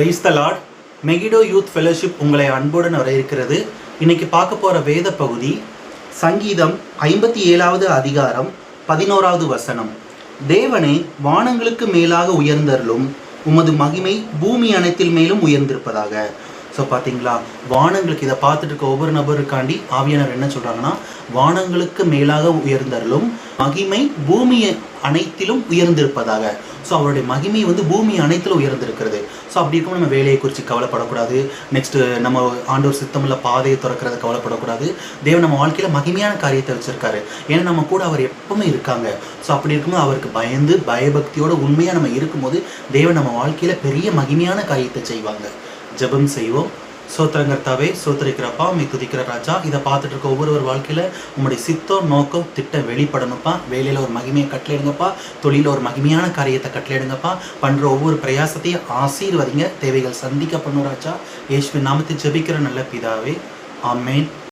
Praise the Lord. Megiddo youth fellowship உங்களை அன்புடன் வரவேற்கிறது. இன்னைக்கு பார்க்க போகிற வேத பகுதி சங்கீதம் 57வது அதிகாரம் 11வது வசனம். தேவனே, வானங்களுக்கு மேலாக உயர்ந்தருளும், உமது மகிமை பூமி அனைத்தில் மேலும் உயர்ந்திருப்பதாக. ஸோ பார்த்தீங்களா, வானங்களுக்கு இதை பார்த்துட்டு இருக்க ஒவ்வொரு நபருக்காண்டி ஆவியானவர் என்ன சொல்கிறாங்கன்னா, வானங்களுக்கு மேலாக உயர்ந்தருளும், மகிமை பூமி அனைத்திலும் உயர்ந்திருப்பதாக. ஸோ அவருடைய மகிமை பூமி அனைத்திலும் உயர்ந்திருக்கிறது. ஸோ அப்படி இருக்கும் நம்ம வேலையை குறித்து கவலைப்படக்கூடாது. நெக்ஸ்ட்டு நம்ம ஆண்டவர் சித்தமுள்ள பாதையை திறக்கிறது கவலைப்படக்கூடாது. தேவன் நம்ம வாழ்க்கையில் மகிமையான காரியத்தை வச்சுருக்காரு. ஏன்னா நம்ம கூட அவர் எப்பவுமே இருக்காங்க. ஸோ அப்படி இருக்கும்போது அவருக்கு பயந்து பயபக்தியோடு உண்மையாக நம்ம இருக்கும்போது தேவன் நம்ம வாழ்க்கையில் பெரிய மகிமையான காரியத்தை செய்வாங்க. ஜெபம் செய்வோம். சோத்திரங்கர்த்தாவே, சோத்திரிக்கிறப்பா, உம்மை துதிக்கிற ராஜா. இதை பார்த்துட்டு இருக்க ஒவ்வொரு வாழ்க்கையில் உங்களுடைய சித்தம் நோக்கம் திட்டம் வெளிப்படணும்ப்பா. வேலையில் ஒரு மகிமையை கட்டளையிடுங்கப்பா. தொழிலில் ஒரு மகிமையான காரியத்தை கட்டளையிடுங்கப்பா. பண்ணுற ஒவ்வொரு பிரயாசத்தையும் ஆசீர்வதிங்க. தேவைகள் சந்திக்க பண்ணும் ராஜா. இயேசுவின் நாமத்தை ஜெபிக்கிற நல்ல பிதாவே, ஆமென்.